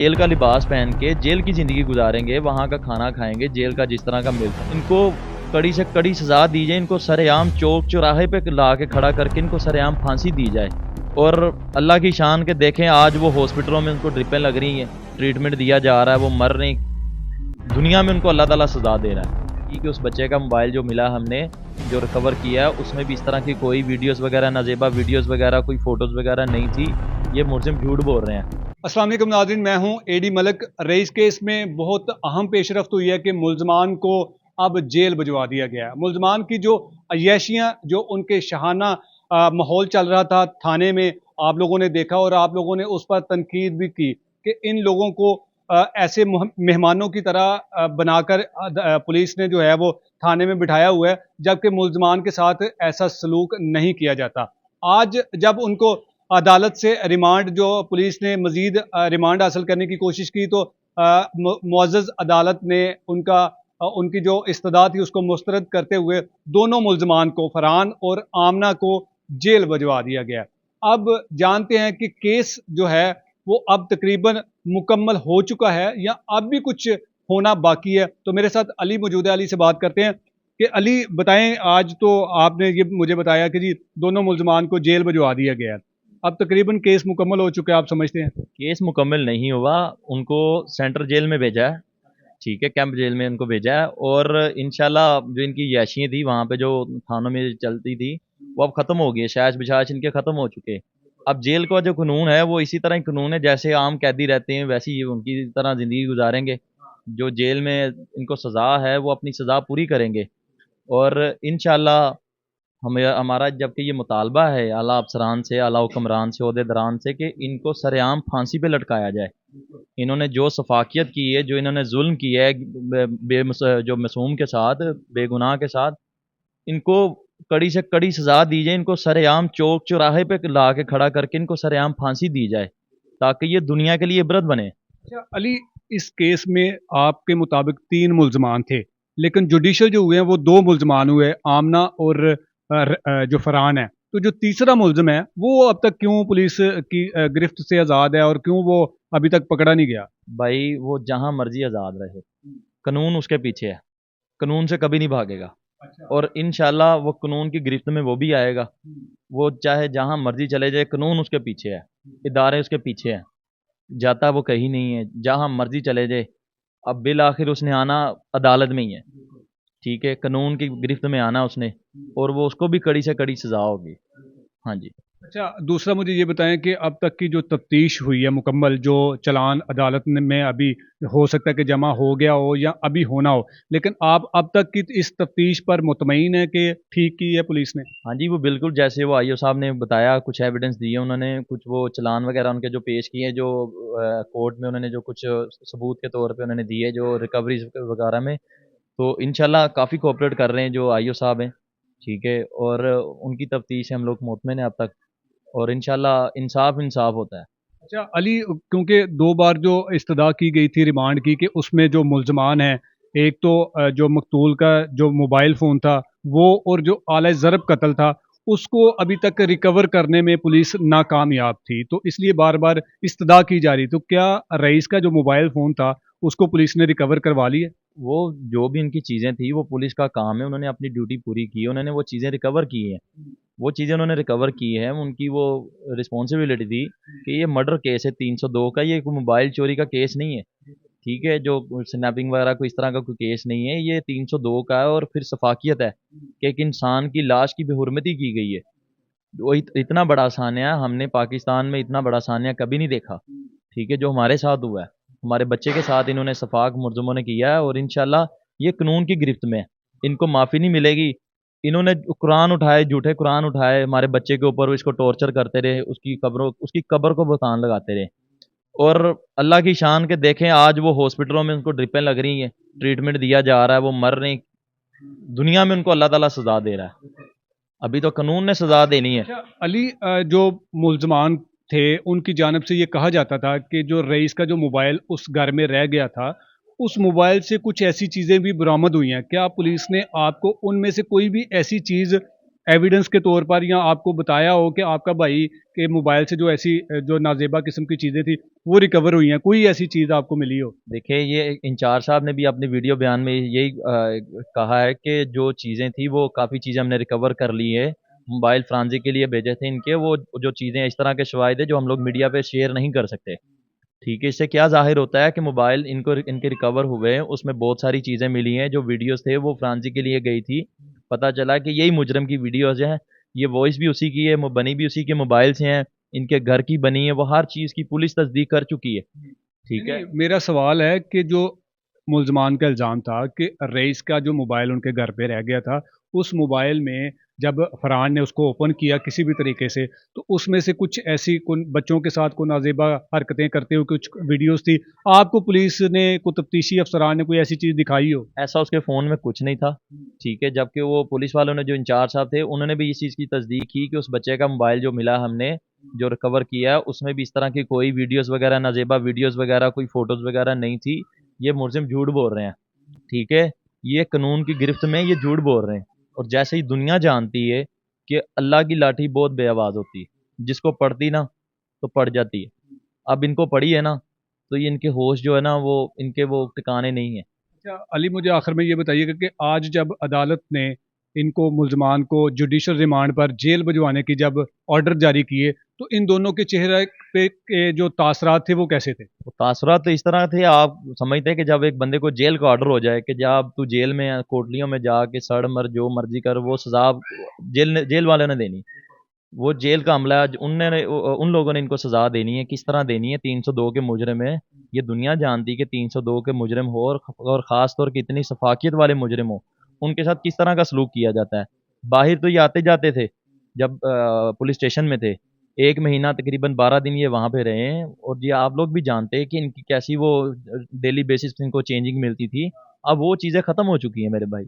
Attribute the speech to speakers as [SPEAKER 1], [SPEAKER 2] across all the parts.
[SPEAKER 1] Jail का लिबास पहन के जेल की ज़िंदगी गुजारेंगे, वहाँ का खाना खाएँगे, जेल का जिस तरह का मिलता है। इनको कड़ी से कड़ी सज़ा दी जाए, इनको सरेआम चौक-चौराहे पे ला के खड़ा करके इनको सरेआम फांसी दी जाए। और अल्लाह की शान के देखें, आज वो हॉस्पिटलों में उनको ड्रिपें लग रही हैं, ट्रीटमेंट दिया जा रहा है, वो मर नहीं। दुनिया में उनको अल्लाह ताला सज़ा दे रहा है कि उस बच्चे का मोबाइल जो मिला हमने, जो रिकवर किया है, उसमें भी इस तरह की कोई वीडियोज़ वगैरह, नाजेबा वीडियोज़ वगैरह, कोई फ़ोटोज़ वगैरह नहीं थी। ये मुलज़िम झूठ बोल रहे हैं।
[SPEAKER 2] अस्सलाम वालेकुम नाज़रीन, मैं हूं एडी मलिक। रईस केस में बहुत अहम पेशरफ्त हुई है कि मुलजमान को अब जेल भिजवा दिया गया है। मुलजमान की जो अय्याशियां, जो उनके शहाना माहौल चल रहा था थाने में, आप लोगों ने देखा और आप लोगों ने उस पर तनकीद भी की कि इन लोगों को ऐसे मेहमानों की तरह बनाकर पुलिस ने जो है वो थाने में बिठाया हुआ है, जबकि मुलजमान के साथ ऐसा सलूक नहीं किया जाता। आज जब उनको अदालत से रिमांड, जो पुलिस ने मजीद रिमांड हासिल करने की कोशिश की, तो मुअज़्ज़ज़ अदालत ने उनकी जो इस्तदा थी उसको मुस्तरद करते हुए दोनों मुलजमान को, फरहान और आमना को, जेल भिजवा दिया गया। अब जानते हैं कि केस जो है वो अब तकरीबन मुकम्मल हो चुका है या अब भी कुछ होना बाकी है। तो मेरे साथ अली मौजूद है, अली से बात करते हैं कि अली बताएं, आज तो आपने ये मुझे बताया कि जी दोनों मुलजमान को जेल भिजवा दिया गया है। अब तकरीबन केस मुकम्मल हो चुका है, आप समझते हैं?
[SPEAKER 1] केस मुकम्मल नहीं हुआ, उनको सेंट्रल जेल में भेजा है, ठीक है, कैंप जेल में उनको भेजा है। और इंशाल्लाह जो इनकी याशियाँ थी वहाँ पे, जो थानों में चलती थी, वो अब ख़त्म हो गई है। शायश बिशाश इनके ख़त्म हो चुके हैं। अब जेल का जो कानून है वो इसी तरह ही कानून है, जैसे आम कैदी रहते हैं वैसे ही उनकी तरह ज़िंदगी गुजारेंगे। जो जेल में इनको सज़ा है वो अपनी सज़ा पूरी करेंगे। और इंशाल्लाह हमें, हमारा जबकि ये मुतालबा है आला अफसरान से, आला हुक्मरान से, ओहदेदारान से, कि इनको सरेआम फांसी पे लटकाया जाए। इन्होंने जो सफाकियत की है, जो इन्होंने जुल्म किया है जो मासूम के साथ, बेगुनाह के साथ, इनको कड़ी से कड़ी सज़ा दी जाए। इनको सरेआम चौक चौराहे पे ला के खड़ा करके इनको सरेआम फांसी दी जाए, ताकि ये दुनिया के लिए इबरत बने।
[SPEAKER 2] अच्छा अली, इस केस में आपके मुताबिक 3 मुल्ज़मान थे, लेकिन जुडिशल जो हुए हैं वो 2 मुल्ज़मान हुए, आमना और जो फरहान है। तो जो तीसरा मुल्ज़िम है वो अब तक क्यों पुलिस की गिरफ्त से आज़ाद है और क्यों वो अभी तक पकड़ा नहीं गया?
[SPEAKER 1] भाई वो जहाँ मर्जी आज़ाद रहे, कानून उसके पीछे है, कानून से कभी नहीं भागेगा।
[SPEAKER 2] अच्छा।
[SPEAKER 1] और इंशाल्लाह वो कानून की गिरफ्त में वो भी आएगा। वो चाहे जहाँ मर्जी चले जाए, कानून उसके पीछे है, इदारे उसके पीछे हैं, जाता वो कहीं नहीं है, जहाँ मर्जी चले जाए। अब बिल आखिर उसने आना अदालत में ही है, ठीक है, कानून की गिरफ्त में आना उसने, और वो उसको भी कड़ी से कड़ी सजा होगी। हाँ जी।
[SPEAKER 2] अच्छा, दूसरा मुझे ये बताएं कि अब तक की जो तफ्तीश हुई है मुकम्मल, जो चालान अदालत में अभी हो सकता है कि जमा हो गया हो या अभी होना हो, लेकिन आप अब तक की इस तफ्तीश पर मुतमईन है कि ठीक की है पुलिस ने?
[SPEAKER 1] हाँ जी, वो बिल्कुल जैसे वो आईओ साहब ने बताया, कुछ एविडेंस दिए उन्होंने, कुछ वो चालान वगैरह उनके जो पेश किए, जो कोर्ट में उन्होंने जो कुछ सबूत के तौर पे उन्होंने दिए, जो रिकवरीज वगैरह में, तो इंशाल्लाह काफ़ी कोऑपरेट कर रहे हैं जो आईओ साहब हैं, ठीक है। और उनकी तफ्तीश से हम लोग मुतमिन हैं अब तक, और इंशाल्लाह इंसाफ इंसाफ होता है।
[SPEAKER 2] अच्छा अली, क्योंकि 2 बार जो इस्तदा की गई थी रिमांड की, कि उसमें जो मुल्ज़मान हैं, एक तो जो मकतूल का जो मोबाइल फ़ोन था वो, और जो आला ज़रब कत्ल था, उसको अभी तक रिकवर करने में पुलिस नाकामयाब थी, तो इसलिए बार-बार इस्तदा की जा रही। तो क्या रईस का जो मोबाइल फ़ोन था उसको पुलिस ने रिकवर करवा लिया?
[SPEAKER 1] वो जो भी उनकी चीज़ें थी, वो पुलिस का काम है, उन्होंने अपनी ड्यूटी पूरी की है, उन्होंने वो चीज़ें रिकवर की हैं। वो चीज़ें उन्होंने रिकवर की हैं, उनकी वो रिस्पॉन्सिबिलिटी थी कि ये मर्डर केस है 302 का, ये कोई मोबाइल चोरी का केस नहीं है, ठीक है, जो स्नैपिंग वगैरह कोई इस तरह का कोई केस नहीं है, ये 302 का है। और फिर सफाकियत है कि एक इंसान की लाश की बेहुरमती की गई है। वो इतना बड़ा सान्या हमने पाकिस्तान में इतना बड़ा सान्या कभी नहीं देखा, ठीक है, जो हमारे साथ हुआ है, हमारे बच्चे के साथ इन्होंने सफाक मुलज़िमों ने किया है। और इंशाल्लाह ये कानून की गिरफ्त में है, इनको माफ़ी नहीं मिलेगी। इन्होंने कुरान उठाए, झूठे कुरान उठाए, हमारे बच्चे के ऊपर, वो इसको टॉर्चर करते रहे, उसकी कब्र को बहतान लगाते रहे। और अल्लाह की शान के देखें, आज वो हॉस्पिटलों में उनको ड्रिपें लग रही हैं, ट्रीटमेंट दिया जा रहा है, वो मर नहीं। दुनिया में उनको अल्लाह ताला सजा दे रहा है, अभी तो कानून ने सजा देनी है।
[SPEAKER 2] अच्छा अली, जो मुल्ज़मान थे उनकी जानिब से ये कहा जाता था कि जो रईस का जो मोबाइल उस घर में रह गया था, उस मोबाइल से कुछ ऐसी चीज़ें भी बरामद हुई हैं। क्या पुलिस ने आपको उनमें से कोई भी ऐसी चीज़ एविडेंस के तौर पर या आपको बताया हो कि आपका भाई के मोबाइल से जो ऐसी जो नाजेबा किस्म की चीज़ें थी वो रिकवर हुई हैं, कोई ऐसी चीज़ आपको मिली हो?
[SPEAKER 1] देखिए, ये इंचार्ज साहब ने भी अपने वीडियो बयान में यही कहा है कि जो चीज़ें थी वो काफ़ी चीज़ें हमने रिकवर कर ली है। मोबाइल फॉरेंसिक के लिए भेजे थे इनके, वो जो चीज़ें इस तरह के शवाहिद है जो हम लोग मीडिया पे शेयर नहीं कर सकते। ठीक है, इससे क्या ज़ाहिर होता है कि मोबाइल इनके रिकवर हुए हैं, उसमें बहुत सारी चीज़ें मिली हैं, जो वीडियोज़ थे वो फॉरेंसिक के लिए गई थी। पता चला कि यही मुजरिम की वीडियोज़ हैं, ये वॉइस भी उसी की है, बनी भी उसी के मोबाइल से हैं, इनके घर की बनी है, वो हर चीज़ की पुलिस तस्दीक कर चुकी है। ठीक है?
[SPEAKER 2] नहीं, मेरा सवाल है कि जो मुल्ज़मान का इल्ज़ाम था कि रईस का जो मोबाइल उनके घर पे रह गया था, उस मोबाइल में जब फरहान ने उसको ओपन किया किसी भी तरीके से, तो उसमें से कुछ ऐसी कुन बच्चों के साथ कोई नाज़ेबा हरकतें करते हुए कुछ वीडियोज़ थी। आपको पुलिस ने कोई तफ्तीशी अफ़सरान ने कोई ऐसी चीज़ दिखाई हो?
[SPEAKER 1] ऐसा उसके फ़ोन में कुछ नहीं था, ठीक है? जबकि वो पुलिस वालों ने जो इंचार्ज साहब थे, उन्होंने भी इस चीज़ की तस्दीक की कि उस बच्चे का मोबाइल जो मिला हमने, जो रिकवर किया, उसमें भी इस तरह की कोई वीडियोज़ वगैरह, नाज़ेबा वीडियोज़ वगैरह, कोई फ़ोटोज़ वगैरह नहीं थी। ये मुलज़िम झूठ बोल रहे हैं, ठीक है? ये कानून की गिरफ्त में ये झूठ बोल रहे हैं। और जैसे ही दुनिया जानती है कि अल्लाह की लाठी बहुत बेआवाज़ होती है, जिसको पड़ती ना, तो पड़ जाती है। अब इनको पड़ी है ना, तो ये इनके होश जो है ना, वो इनके वो ठिकाने नहीं है।
[SPEAKER 2] अच्छा अली, मुझे आखिर में ये बताइएगा कि आज जब अदालत ने इनको मुल्ज़मान को जुडिशल रिमांड पर जेल भिजवाने की जब ऑर्डर जारी किए, तो इन दोनों के चेहरे पे के जो तासरात थे वो कैसे थे?
[SPEAKER 1] तो तासुरात तो इस तरह थे, आप समझते हैं कि जब एक बंदे को जेल का ऑर्डर हो जाए कि जा अब तू जेल में कोटलियों में जाके सड़ मर जो मर्जी कर, वो सजा जेल वाले ने देनी। वो जेल का अमला उनने उन लोगों ने इनको सजा देनी है, किस तरह देनी है? 302 के मुजरिम है, ये दुनिया जानती है कि 302 के मुजरिम हो, और ख़ास तौर की इतनी सफाकियत वाले मुजरिम हो, उनके साथ किस तरह का सलूक किया जाता है। बाहर तो ये आते जाते थे, जब पुलिस स्टेशन में थे, 1 महीना तकरीबन 12 दिन ये वहाँ पे रहे हैं, और ये आप लोग भी जानते हैं कि इनकी कैसी वो डेली बेसिस पे इनको चेंजिंग मिलती थी। अब वो चीज़ें ख़त्म हो चुकी हैं मेरे भाई।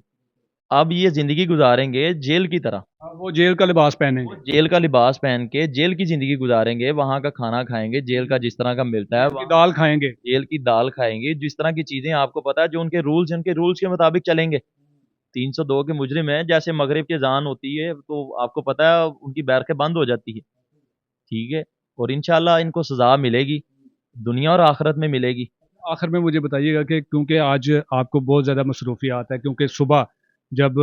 [SPEAKER 1] अब ये ज़िंदगी गुजारेंगे जेल की तरह।
[SPEAKER 2] वो जेल का लिबास
[SPEAKER 1] वो
[SPEAKER 2] पहनेंगे।
[SPEAKER 1] जेल का लिबास पहन के जेल की ज़िंदगी गुजारेंगे, वहाँ का खाना खाएँगे, जेल का जिस तरह का मिलता है,
[SPEAKER 2] जेल की
[SPEAKER 1] वहाँ
[SPEAKER 2] दाल खाएंगे।
[SPEAKER 1] जेल की दाल खाएँगे, जिस तरह की चीज़ें आपको पता है, जो उनके रूल्स हैं, उनके रूल्स के मुताबिक चलेंगे। 302 के मुजरिम हैं, जैसे मगरिब की अज़ान होती है, तो आपको पता है उनकी बैरकें बंद हो जाती है, ठीक है? और इंशाअल्लाह इनको सज़ा मिलेगी, दुनिया और आखिरत में मिलेगी।
[SPEAKER 2] आखिर में मुझे बताइएगा कि क्योंकि आज आपको बहुत ज़्यादा मसरूफियात है, क्योंकि सुबह जब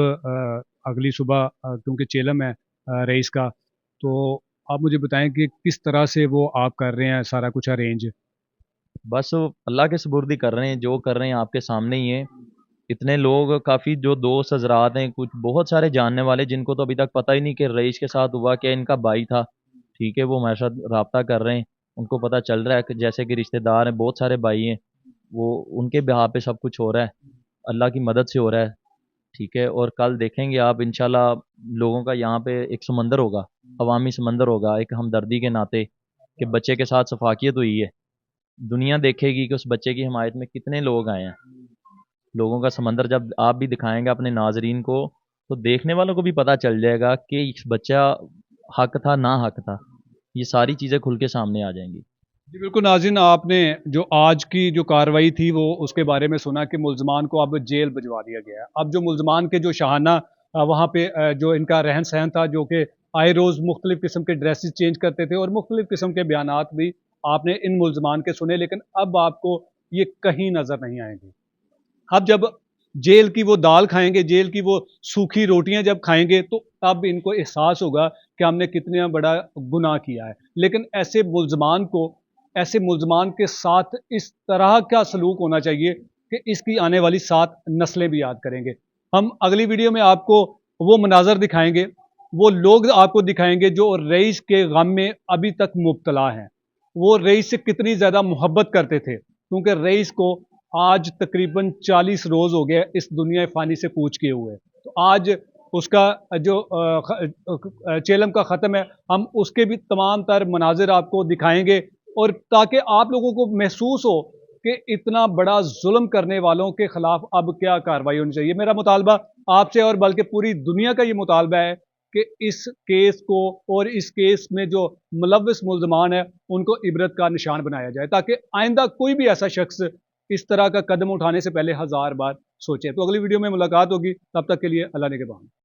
[SPEAKER 2] अगली सुबह क्योंकि चेलम है रईस का, तो आप मुझे बताएं कि किस तरह से वो आप कर रहे हैं सारा कुछ अरेंज?
[SPEAKER 1] बस अल्लाह के सुपुर्द ही कर रहे हैं, जो कर रहे हैं आपके सामने ही है। इतने लोग, काफ़ी जो दोस्त हज़रात हैं, कुछ बहुत सारे जानने वाले जिनको तो अभी तक पता ही नहीं कि रईस के साथ हुआ क्या, इनका भाई था, ठीक है? वो हमारे साथ राब्ता कर रहे हैं, उनको पता चल रहा है कि जैसे कि रिश्तेदार हैं, बहुत सारे भाई हैं, वो उनके बिहाफ़ पे सब कुछ हो रहा है, अल्लाह की मदद से हो रहा है, ठीक है? और कल देखेंगे आप इंशाल्लाह, लोगों का यहाँ पे एक समंदर होगा, अवामी समंदर होगा, एक हमदर्दी के नाते, कि बच्चे के साथ सफाकियत हुई है। दुनिया देखेगी कि उस बच्चे की हिमायत में कितने लोग आए हैं। लोगों का समंदर जब आप भी दिखाएँगे अपने नाज़रीन को, तो देखने वालों को भी पता चल जाएगा कि इस बच्चा हक था, ना हक था। ये सारी चीज़ें खुल के सामने आ जाएँगी।
[SPEAKER 2] जी बिल्कुल नाज़रीन, आपने जो आज की जो कार्रवाई थी वो उसके बारे में सुना कि मुल्ज़मान को अब जेल भिजवा दिया गया है। अब जो मुल्ज़मान के जो शाहाना वहाँ पे जो इनका रहन-सहन था, जो कि आए रोज़ मुख्तलिफ़ किस्म के ड्रेसेस चेंज करते थे और मुख्तलिफ़ किस्म के बयानात भी आपने इन मुल्ज़मान के सुने, लेकिन अब आपको ये कहीं नज़र नहीं आएँगे। अब जब जेल की वो दाल खाएँगे, जेल की वो सूखी रोटियाँ जब खाएँगे, तो तब इनको एहसास होगा कि हमने कितना बड़ा गुनाह किया है। लेकिन ऐसे मुल्ज़मान के साथ इस तरह का सलूक होना चाहिए कि इसकी आने वाली 7 नस्लें भी याद करेंगे। हम अगली वीडियो में आपको वो मनाज़र दिखाएँगे, वो लोग आपको दिखाएँगे जो रईस के गम में अभी तक मुब्तला हैं। वो रईस से कितनी ज़्यादा मोहब्बत करते थे, क्योंकि रईस को आज तकरीबन 40 रोज़ हो गए इस दुनिया फ़ानी से कूच किए हुए। तो आज उसका जो चेलम का ख़त्म है, हम उसके भी तमाम तर मनाज़िर आपको दिखाएँगे, और ताकि आप लोगों को महसूस हो कि इतना बड़ा ज़ुल्म करने वालों के ख़िलाफ़ अब क्या कार्रवाई होनी चाहिए। मेरा मुतालबा आपसे और बल्कि पूरी दुनिया का ये मुतालबा है कि इस केस को और इस केस में जो मुलव्वस मुल्ज़मान है, उनको इबरत का निशान बनाया जाए, ताकि आइंदा कोई भी ऐसा शख्स इस तरह का कदम उठाने से पहले 1000 बार सोचे। तो अगली वीडियो में मुलाकात होगी, तब तक के लिए अल्लाह निगहबान।